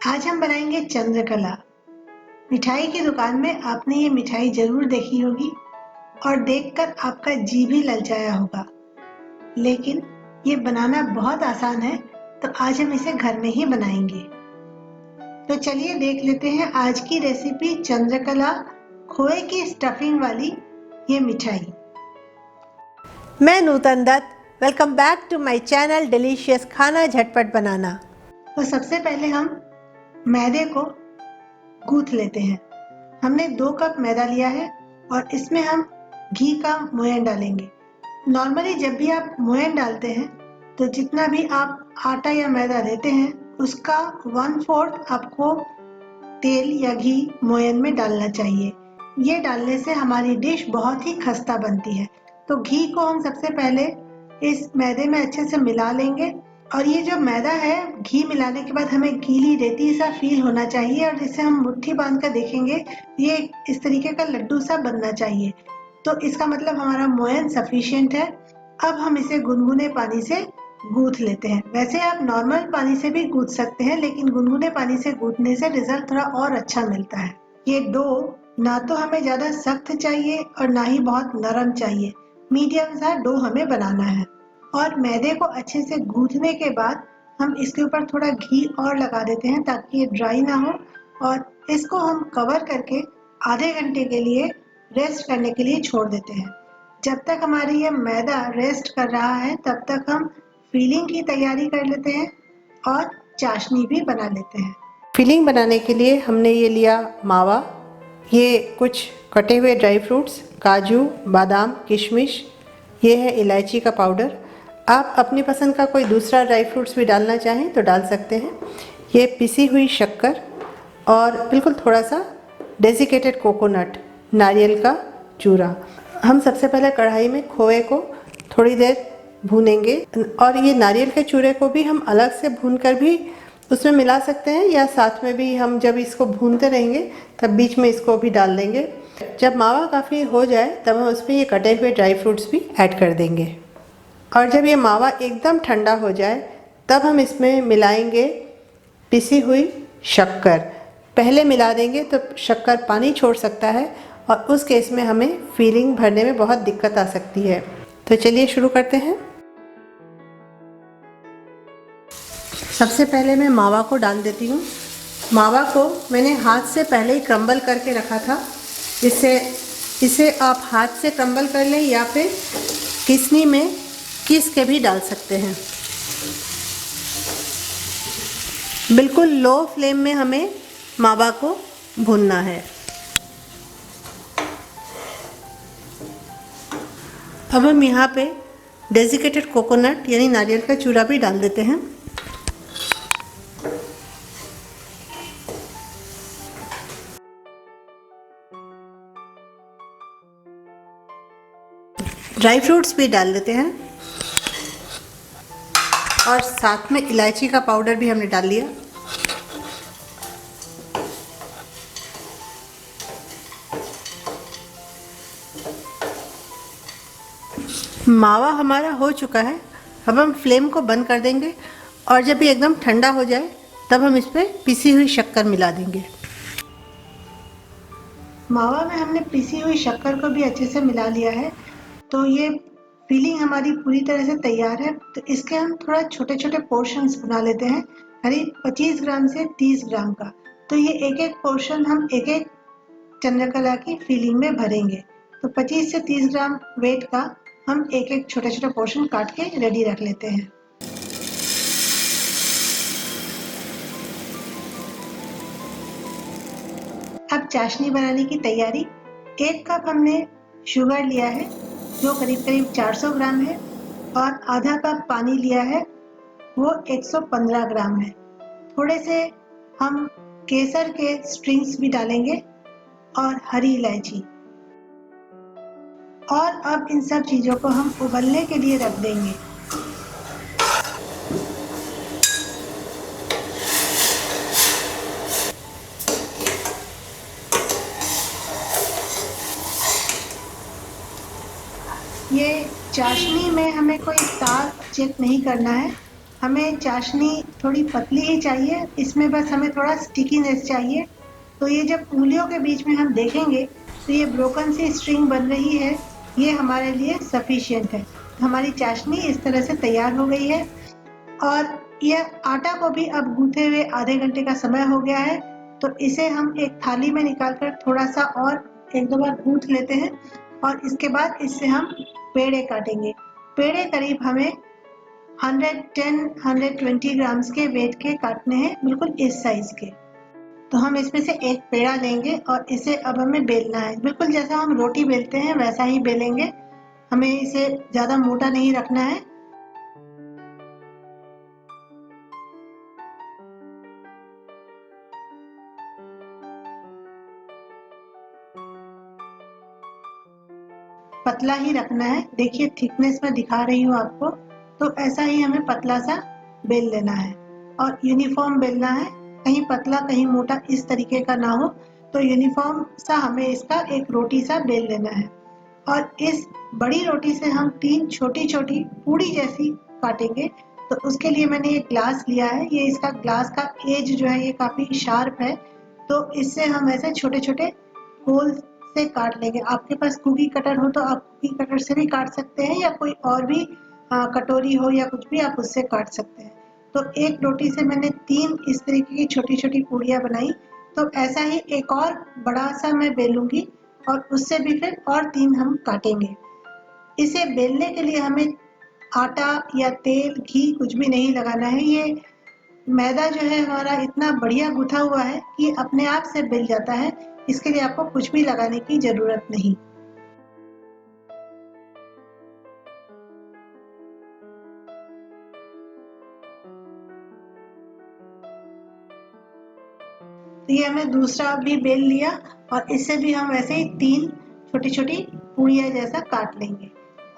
आज हम बनाएंगे चंद्रकला। मिठाई की दुकान में आपने ये मिठाई जरूर देखी होगी और देखकर आपका जी भी ललचाया होगा, लेकिन ये बनाना बहुत आसान है, तो आज हम इसे घर में ही बनाएंगे। तो चलिए देख लेते हैं आज की रेसिपी चंद्रकला खोए की स्टफिंग वाली ये मिठाई। मैं Nutan Dutt, welcome back to my channel delicious खाना झटपट बनाना। तो सबसे पहले हम मैदे को गूंथ लेते हैं। हमने 2 कप मैदा लिया है और इसमें हम घी का मोयन डालेंगे। नॉर्मली जब भी आप मोयन डालते हैं तो जितना भी आप आटा या मैदा लेते हैं उसका 1/4 आपको तेल या घी मोयन में डालना चाहिए। ये डालने से हमारी डिश बहुत ही खस्ता बनती है। तो घी को हम सबसे पहले इस मैदे में अच्छे से मिला लेंगे और ये जो मैदा है घी मिलाने के बाद हमें गीली रेती सा फील होना चाहिए और इसे हम मुट्ठी बांध कर देखेंगे, ये इस तरीके का लड्डू सा बनना चाहिए। तो इसका मतलब हमारा मोयन सफिशिएंट है। अब हम इसे गुनगुने पानी से गूंथ लेते हैं। वैसे आप नॉर्मल पानी से भी गूंथ सकते हैं, लेकिन गुनगुने पानी से गूंथने से रिजल्ट थोड़ा और अच्छा मिलता है। ये डो ना तो हमें ज्यादा सख्त चाहिए और ना ही बहुत नरम चाहिए, मीडियम सा डो हमें बनाना है। और मैदे को अच्छे से गूंथने के बाद हम इसके ऊपर थोड़ा घी और लगा देते हैं ताकि ये ड्राई ना हो, और इसको हम कवर करके आधे घंटे के लिए रेस्ट करने के लिए छोड़ देते हैं। जब तक हमारी ये मैदा रेस्ट कर रहा है तब तक हम फिलिंग की तैयारी कर लेते हैं और चाशनी भी बना लेते हैं। फिलिंग बनाने के लिए हमने ये लिया मावा, ये कुछ कटे हुए ड्राई फ्रूट्स, काजू, बादाम, किशमिश, ये है इलायची का पाउडर। आप अपनी पसंद का कोई दूसरा ड्राई फ्रूट्स भी डालना चाहें तो डाल सकते हैं। ये पिसी हुई शक्कर और बिल्कुल थोड़ा सा डेसिकेटेड कोकोनट, नारियल का चूरा। हम सबसे पहले कढ़ाई में खोए को थोड़ी देर भूनेंगे और ये नारियल के चूरे को भी हम अलग से भूनकर भी उसमें मिला सकते हैं, या साथ में भी हम जब इसको भूनते रहेंगे तब बीच में इसको भी डाल देंगे। जब मावा काफ़ी हो जाए तब हम उसमें ये कटे हुए ड्राई फ्रूट्स भी ऐड कर देंगे। और जब ये मावा एकदम ठंडा हो जाए तब हम इसमें मिलाएंगे पिसी हुई शक्कर। पहले मिला देंगे तो शक्कर पानी छोड़ सकता है और उस केस में हमें फिलिंग भरने में बहुत दिक्कत आ सकती है। तो चलिए शुरू करते हैं। सबसे पहले मैं मावा को डाल देती हूँ। मावा को मैंने हाथ से पहले ही क्रम्बल करके रखा था, इसे आप हाथ से क्रम्बल कर लें या फिर किसनी में किस के भी डाल सकते हैं। बिल्कुल लो फ्लेम में हमें मावा को भूनना है। अब हम यहाँ पे डेसिकेटेड कोकोनट यानी नारियल का चूरा भी डाल देते हैं। ड्राई फ्रूट्स भी डाल देते हैं और साथ में इलायची का पाउडर भी हमने डाल लिया। मावा हमारा हो चुका है। अब हम फ्लेम को बंद कर देंगे और जब ये एकदम ठंडा हो जाए तब हम इस पर पिसी हुई शक्कर मिला देंगे। मावा में हमने पिसी हुई शक्कर को भी अच्छे से मिला लिया है। तो ये फिलिंग हमारी पूरी तरह से तैयार है। तो इसके हम थोड़ा छोटे छोटे पोर्शंस बना लेते हैं, करीब 25 ग्राम से 30 ग्राम का। तो ये एक एक पोर्शन हम एक एक चंद्रकला की फिलिंग में भरेंगे। तो 25 से 30 ग्राम वेट का हम एक एक छोटे छोटे पोर्शन काट के रेडी रख लेते हैं। अब चाशनी बनाने की तैयारी। 1 कप हमने शुगर लिया है जो करीब करीब 400 ग्राम है, और आधा कप पानी लिया है वो 115 ग्राम है। थोड़े से हम केसर के स्ट्रिंग्स भी डालेंगे और हरी इलायची। और अब इन सब चीज़ों को हम उबलने के लिए रख देंगे। ये चाशनी में हमें कोई तार चेक नहीं करना है, हमें चाशनी थोड़ी पतली ही चाहिए, इसमें बस हमें थोड़ा स्टिकीनेस चाहिए। तो ये जब उंगलियों के बीच में हम देखेंगे तो ये ब्रोकन सी स्ट्रिंग बन रही है, ये हमारे लिए सफिशिएंट है। हमारी चाशनी इस तरह से तैयार हो गई है और यह आटा को भी अब गूंथे हुए आधे घंटे का समय हो गया है। तो इसे हम एक थाली में निकालकर थोड़ा सा और एक दो बार गूंथ लेते हैं और इसके बाद इससे हम पेड़े काटेंगे। पेड़े करीब हमें 110-120 ग्राम्स के वेट के काटने हैं, बिल्कुल इस साइज के। तो हम इसमें से एक पेड़ा लेंगे और इसे अब हमें बेलना है, बिल्कुल जैसा हम रोटी बेलते हैं वैसा ही बेलेंगे। हमें इसे ज़्यादा मोटा नहीं रखना है। पतला ही रखना है। देखिए थिकनेस में दिखा रही हूँ आपको, तो ऐसा ही हमें पतला सा बेल लेना है और यूनिफॉर्म बेलना है, कहीं पतला कहीं मोटा इस तरीके का ना हो। तो यूनिफॉर्म सा हमें इसका एक रोटी सा बेल लेना है और इस बड़ी रोटी से हम 3 छोटी-छोटी पूड़ी जैसी काटेंगे। तो उसके लिए मैंने ये ग्लास लिया है, ये इसका ग्लास का एज जो है ये काफ़ी शार्प है, तो इससे हम ऐसे छोटे-छोटे होल से काट लेंगे। आपके पास कुकी कटर हो तो आप कुकी कटर से भी काट सकते हैं या कोई और भी कटोरी हो या कुछ भी आप उससे काट सकते हैं। तो एक रोटी से मैंने 3 इस तरीके की छोटी-छोटी पूड़ियाँ बनाई। तो ऐसा ही एक और बड़ा सा मैं बेलूँगी और उससे भी फिर और 3 हम काटेंगे। इसे बेलने के लिए हमें आटा या तेल, घी कुछ भी नहीं लगाना है। ये मैदा जो है हमारा इतना बढ़िया गुथा हुआ है कि अपने आप से बेल जाता है। इसके लिए आपको कुछ भी लगाने की ज़रूरत नहीं। तो ये हमने दूसरा भी बेल लिया और इससे भी हम वैसे ही 3 छोटी-छोटी पूड़ियाँ जैसा काट लेंगे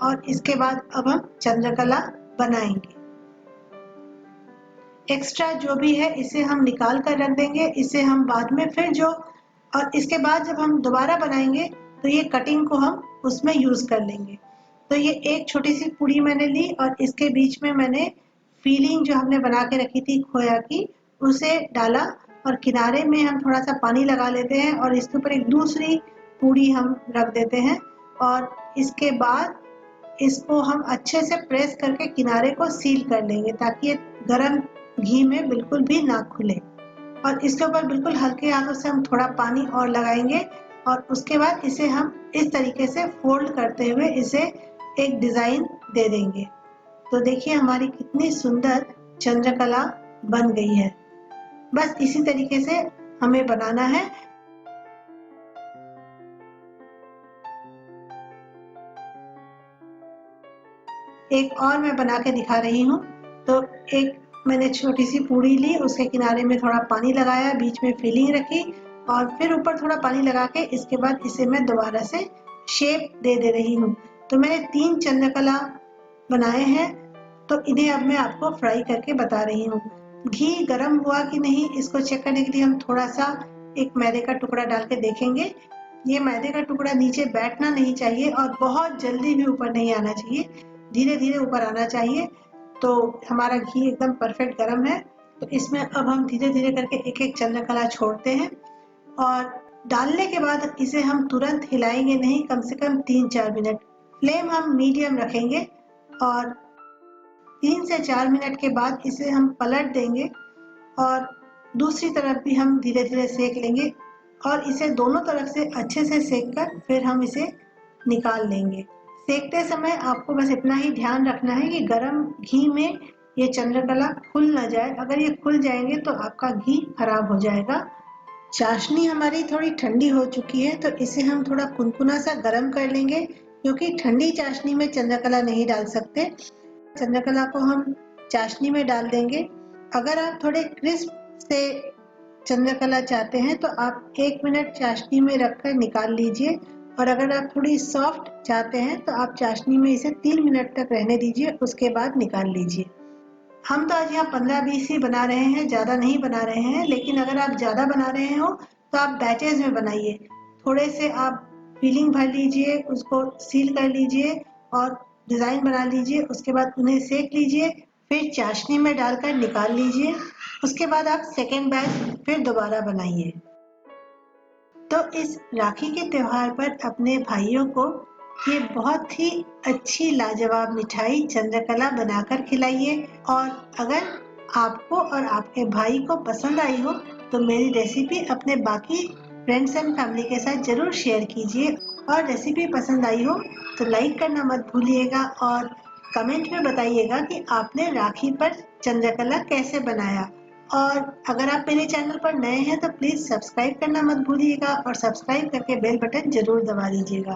और इसके बाद अब हम चंद्रकला बनाएंगे। एक्स्ट्रा जो भी है इसे हम निकाल कर रख देंगे, इसे हम बाद में फिर जो और इसके बाद जब हम दोबारा बनाएंगे तो ये कटिंग को हम उसमें यूज़ कर लेंगे। तो ये एक छोटी सी पूड़ी मैंने ली और इसके बीच में मैंने फीलिंग जो हमने बना के रखी थी खोया की उसे डाला और किनारे में हम थोड़ा सा पानी लगा लेते हैं और इसके ऊपर एक दूसरी पूड़ी हम रख देते हैं और इसके बाद इसको हम अच्छे से प्रेस करके किनारे को सील कर लेंगे ताकि ये गरम घी में बिल्कुल भी ना खुले और इसके ऊपर बिल्कुल हल्के हाथों से हम थोड़ा पानी और लगाएंगे और उसके बाद इसे हम इस तरीके से फोल्ड करते हुए इसे एक डिजाइन दे देंगे। तो देखिए हमारी कितनी सुंदर चंद्रकला बन गई है। बस इसी तरीके से हमें बनाना है। एक और मैं बना के दिखा रही हूँ। तो एक मैंने छोटी सी पूड़ी ली, उसके किनारे में थोड़ा पानी लगाया, बीच में फिलिंग रखी और फिर ऊपर थोड़ा पानी लगा के इसके बाद इसे मैं दोबारा से शेप दे रही हूँ। तो मैंने 3 चंद्रकला बनाए हैं, तो इन्हें अब मैं आपको फ्राई करके बता रही हूँ। घी गर्म हुआ कि नहीं इसको चेक करने के लिए हम थोड़ा सा एक मैदे का टुकड़ा डाल के देखेंगे। ये मैदे का टुकड़ा नीचे बैठना नहीं चाहिए और बहुत जल्दी भी ऊपर नहीं आना चाहिए, धीरे धीरे ऊपर आना चाहिए। तो हमारा घी एकदम परफेक्ट गर्म है। तो इसमें अब हम धीरे धीरे करके एक एक चंद्रकला छोड़ते हैं और डालने के बाद इसे हम तुरंत हिलाएंगे नहीं, कम से कम 3-4 मिनट। फ्लेम हम मीडियम रखेंगे और 3 से 4 मिनट के बाद इसे हम पलट देंगे और दूसरी तरफ भी हम धीरे धीरे सेक लेंगे और इसे दोनों तरफ से अच्छे से सेक कर फिर हम इसे निकाल लेंगे। सेकते समय आपको बस इतना ही ध्यान रखना है कि गरम घी में ये चंद्रकला खुल ना जाए। अगर ये खुल जाएंगे तो आपका घी खराब हो जाएगा। चाशनी हमारी थोड़ी ठंडी हो चुकी है, तो इसे हम थोड़ा कुनकुना सा गरम कर लेंगे क्योंकि ठंडी चाशनी में चंद्रकला नहीं डाल सकते। चंद्रकला को हम चाशनी में डाल देंगे। अगर आप थोड़े क्रिस्प से चंद्रकला चाहते हैं तो आप 1 मिनट चाशनी में रखकर निकाल लीजिए और अगर आप थोड़ी सॉफ्ट चाहते हैं तो आप चाशनी में इसे 3 मिनट तक रहने दीजिए, उसके बाद निकाल लीजिए। हम तो आज यहाँ 15-20 ही बना रहे हैं, ज़्यादा नहीं बना रहे हैं, लेकिन अगर आप ज़्यादा बना रहे हो तो आप बैचेज में बनाइए। थोड़े से आप फिलिंग भर लीजिए, उसको सील कर लीजिए और डिज़ाइन बना लीजिए, उसके बाद उन्हें सेक लीजिए। फिर चाशनी में डालकर निकाल लीजिए। उसके बाद आप सेकेंड बैच फिर दोबारा बनाइए। तो इस राखी के त्योहार पर अपने भाइयों को ये बहुत ही अच्छी लाजवाब मिठाई चंद्रकला बनाकर खिलाइए। और अगर आपको और आपके भाई को पसंद आई हो तो मेरी रेसिपी अपने बाकी फ्रेंड्स एंड फैमिली के साथ जरूर शेयर कीजिए। और रेसिपी पसंद आई हो तो लाइक करना मत भूलिएगा और कमेंट में बताइएगा कि आपने राखी पर चंद्रकला कैसे बनाया। और अगर आप मेरे चैनल पर नए हैं तो प्लीज सब्सक्राइब करना मत भूलिएगा और सब्सक्राइब करके बेल बटन जरूर दबा दीजिएगा।